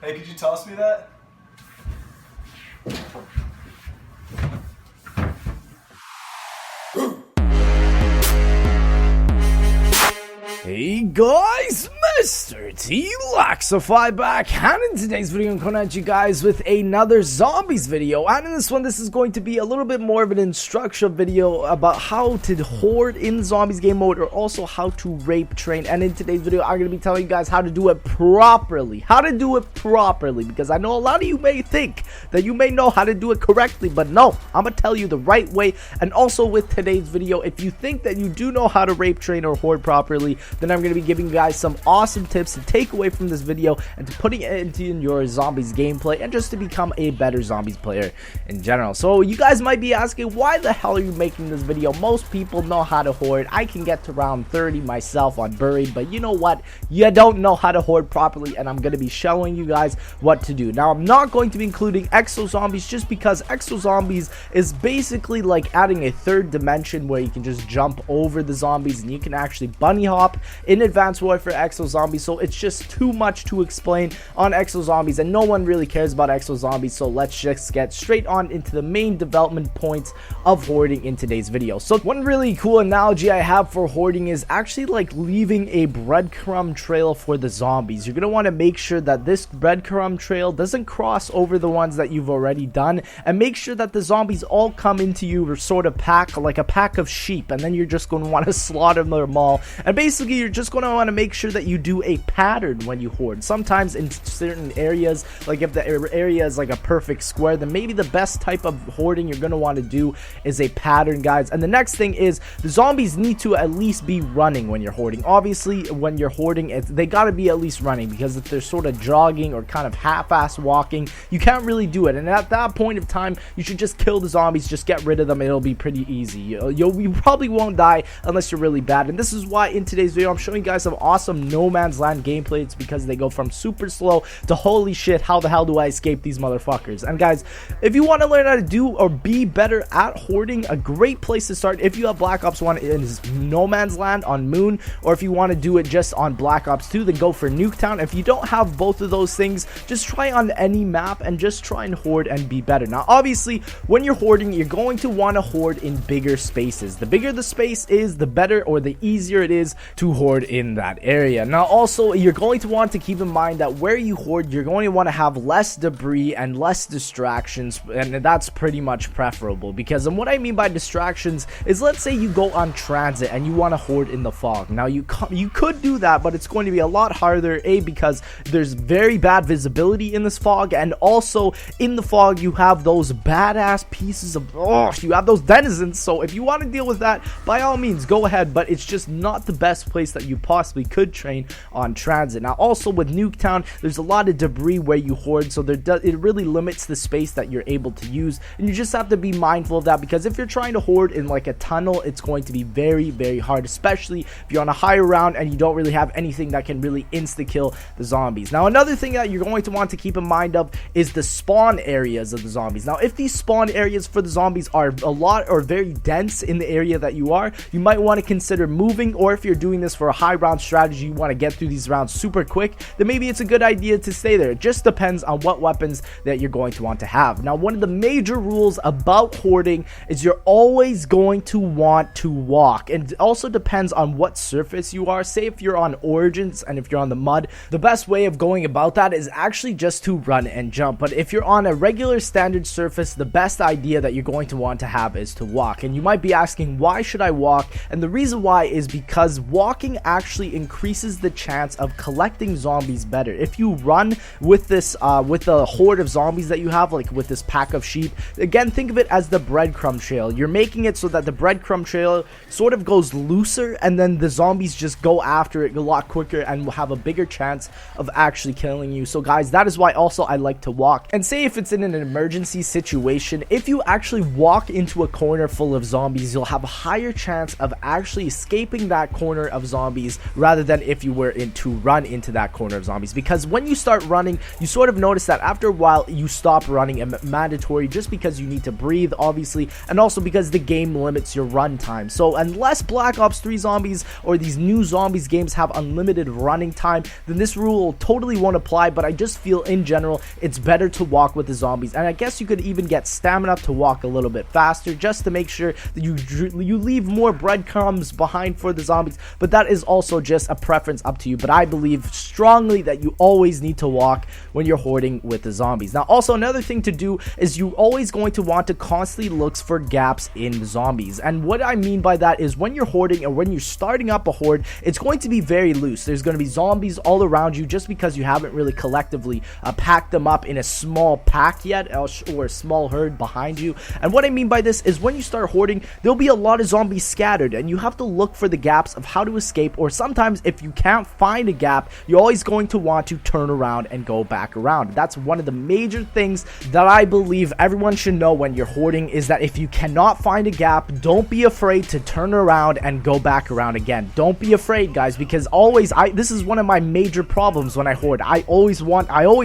Hey, could you toss me that? Hey guys, MrTLexify back, and in today's video I'm coming at you guys with another zombies video. And in this one, this is going to be a little bit more of an instructional video about how to horde in zombies game mode, or also how to rape train. And in today's video I'm going to be telling you guys how to do it properly. Because I know a lot of you may think that you may know how to do it correctly, but no, I'm going to tell you the right way. And also with today's video, if you think that you do know how to rape train or horde properly, then I'm going to be giving you guys some awesome tips to take away from this video and to putting it into your zombies gameplay, and just to become a better zombies player in general. So you guys might be asking, why the hell are you making this video? Most people know how to horde. I can get to round 30 myself on buried, but you know what? You don't know how to horde properly, and I'm going to be showing you guys what to do. Now, I'm not going to be including exo zombies, just because exo zombies is basically like adding a third dimension where you can just jump over the zombies and you can actually bunny hop in Advanced Warfare exo zombies. So it's just too much to explain on exo zombies, and no one really cares about exo zombies. So let's just get straight on into the main development points of hoarding in today's video. So one really cool analogy I have for hoarding is actually like leaving a breadcrumb trail for the zombies. You're going to want to make sure that this breadcrumb trail doesn't cross over the ones that you've already done, and make sure that the zombies all come into you or sort of pack like a pack of sheep, and then you're just going to want to slaughter them all. And basically you're just going to want to make sure that you do a pattern when you hoard. Sometimes in certain areas, like if the area is like a perfect square, then maybe the best type of hoarding you're going to want to do is a pattern, guys. And the next thing is, the zombies need to at least be running when you're hoarding. Obviously when you're hoarding, they got to be at least running, because if they're sort of jogging or kind of half-ass walking, you can't really do it. And at that point of time, you should just kill the zombies, just get rid of them. It'll be pretty easy. You probably won't die unless you're really bad. And this is why in today's video I'm showing you guys some awesome No Man's Land gameplay. It's because they go from super slow to holy shit, how the hell do I escape these motherfuckers? And guys, if you want to learn how to do or be better at hoarding, a great place to start, if you have Black Ops 1 is No Man's Land on Moon, or if you want to do it just on Black Ops 2, then go for Nuketown. If you don't have both of those things, just try on any map and just try and hoard and be better. Now obviously when you're hoarding, you're going to want to hoard in bigger spaces. The bigger the space is, the better or the easier it is to hoard in that area. Now also, you're going to want to keep in mind that where you hoard, you're going to want to have less debris and less distractions, and that's pretty much preferable. Because, and what I mean by distractions is, let's say you go on transit and you want to hoard in the fog. Now you could do that, but it's going to be a lot harder, because there's very bad visibility in this fog, and also in the fog you have those badass pieces of you have those denizens. So if you want to deal with that, by all means go ahead, but it's just not the best place that you possibly could train on transit. Now also with Nuketown, there's a lot of debris where you hoard, so it really limits the space that you're able to use, and you just have to be mindful of that, because if you're trying to hoard in like a tunnel, it's going to be very, very hard, especially if you're on a higher round and you don't really have anything that can really insta-kill the zombies. Now another thing that you're going to want to keep in mind of is the spawn areas of the zombies. Now if these spawn areas for the zombies are a lot or very dense in the area that you are, you might want to consider moving, or if you're doing this for a high round strategy, you want to get through these rounds super quick, then maybe it's a good idea to stay there. It just depends on what weapons that you're going to want to have. Now one of the major rules about hoarding is you're always going to want to walk, and it also depends on what surface you are. Say if you're on Origins and if you're on the mud, the best way of going about that is actually just to run and jump. But if you're on a regular standard surface, the best idea that you're going to want to have is to walk. And you might be asking, why should I walk? And the reason why is because walking actually increases the chance of collecting zombies better. If you run with this with the horde of zombies that you have, like with this pack of sheep, again, think of it as the breadcrumb trail. You're making it so that the breadcrumb trail sort of goes looser, and then the zombies just go after it a lot quicker and will have a bigger chance of actually killing you. So guys, that is why also I like to walk. And say if it's in an emergency situation, if you actually walk into a corner full of zombies, you'll have a higher chance of actually escaping that corner of zombies rather than if you were in two run into that corner of zombies, because when you start running, you sort of notice that after a while you stop running, and mandatory, just because you need to breathe, obviously, and also because the game limits your run time. So unless Black Ops 3 zombies or these new zombies games have unlimited running time, then this rule totally won't apply. But I just feel in general it's better to walk with the zombies, and I guess you could even get stamina up to walk a little bit faster, just to make sure that you leave more breadcrumbs behind for the zombies. But that is also just a preference up to you, but I believe strongly that you always need to walk when you're hoarding with the zombies. Now also, another thing to do is you're always going to want to constantly look for gaps in the zombies, and what I mean by that is when you're hoarding or when you're starting up a horde, it's going to be very loose. There's going to be zombies all around you just because you haven't really collectively packed them up in a small pack yet, or a small herd behind you. And what I mean by this is when you start hoarding, there'll be a lot of zombies scattered, and you have to look for the gaps of how to escape, or sometimes if you can't find a gap, you're always going to want to turn around and go back around. That's one of the major things that I believe everyone should know when you're hoarding, is that if you cannot find a gap, don't be afraid to turn around and go back around again. Don't be afraid, guys, because this is one of my major problems when I hoard. I always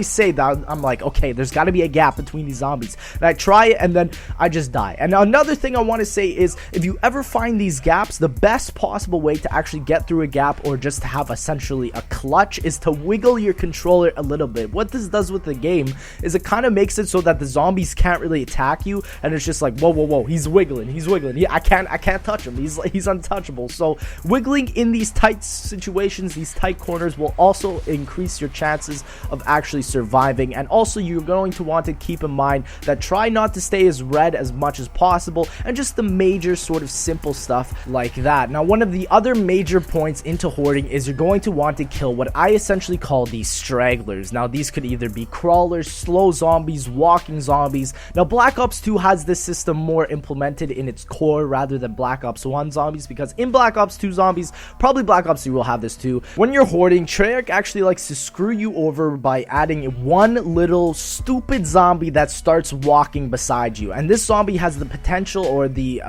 say that I'm like, okay, there's got to be a gap between these zombies, and I try it and then I just die. And another thing I want to say is, if you ever find these gaps, the best possible way to actually get through a gap, or just to have essentially a clutch, is to wiggle your controller a little bit. What this does with the game is it kind of makes it so that the zombies can't really attack you, and it's just like, whoa, he's wiggling. I can't touch him. He's untouchable. So wiggling in these tight situations, these tight corners, will also increase your chances of actually surviving. And also, you're going to want to keep in mind that try not to stay as red as much as possible, and just the major sort of simple stuff like that. Now, one of the other major points into hoarding is you're going to want to kill what I essentially call these stragglers. Now, these could either be crawlers, slow zombies, walking zombies. Now, Black Ops 2 has this system more implemented in its core rather than Black Ops 1 zombies, because in Black Ops 2 zombies, probably Black Ops 3 will have this too. When you're hoarding, Treyarch actually likes to screw you over by adding one little stupid zombie that starts walking beside you, and this zombie has the potential or the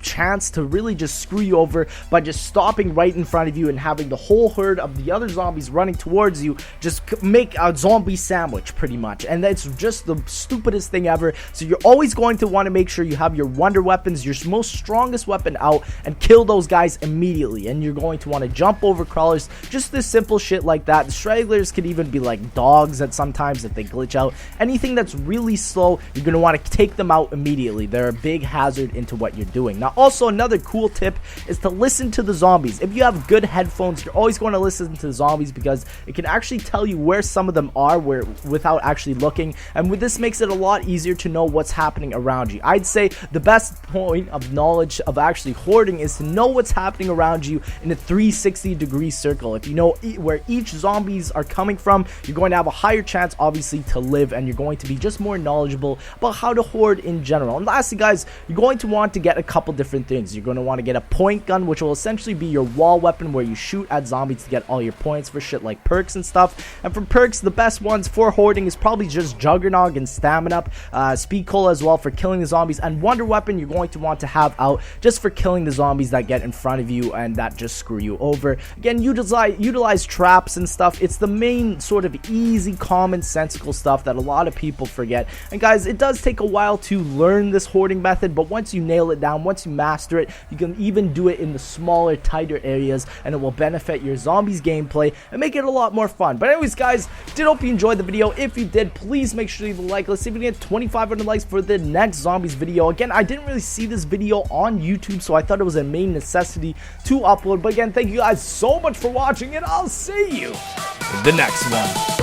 chance to really just screw you over by just stopping right in front of you and having the whole herd of the other zombies running towards you just make a zombie sandwich pretty much. And that's just the stupidest thing ever. So you're always going to want to make sure you have your wonder weapons, your most strongest weapon out, and kill those guys immediately. And you're going to want to jump over crawlers, just this simple shit like that. The stragglers could even be like dogs at sometimes if they glitch out. Anything that's really slow, you're going to want to take them out immediately. They're a big hazard into what you're doing. Now also, another cool tip is to listen to the zombies. If you have good headphones, you're always going to listen to the zombies, because it can actually tell you where some of them are without actually looking, and this makes it a lot easier to know what's happening around you. I'd say the best point of knowledge of actually hoarding is to know what's happening around you in a 360-degree circle. If you know where each zombies are coming from, you're going to have a higher chance, obviously, to live, and you're going to be just more knowledgeable about how to hoard in general. And lastly, guys, you're going to want to get a couple different things. You're going to want to get a point gun, which will essentially be your wall weapon where you shoot at zombies to get all your points for shit like perks and stuff. And for perks, the best ones for hoarding is probably just Juggernog and Stamina Up, Speed Cola as well for killing the zombies, and Wonder Weapon you're going to want to have out just for killing the zombies that get in front of you and that just screw you over. Again, utilize traps and stuff. It's the main sort of easy, commonsensical stuff that a lot of people forget. And guys, it does take a while to learn this hoarding method, but once you nail it down, once you master it, you can even do it in the smaller, tighter areas, and it will benefit your zombies gameplay and make it a lot more fun. But anyways, guys, did hope you enjoyed the video. If you did, please make sure to leave a like. Let's see if we can get 2,500 likes for the next zombies video. Again, I didn't really see this video on YouTube, so I thought it was a main necessity to upload. But again, thank you guys so much for watching, and I'll see you in the next one.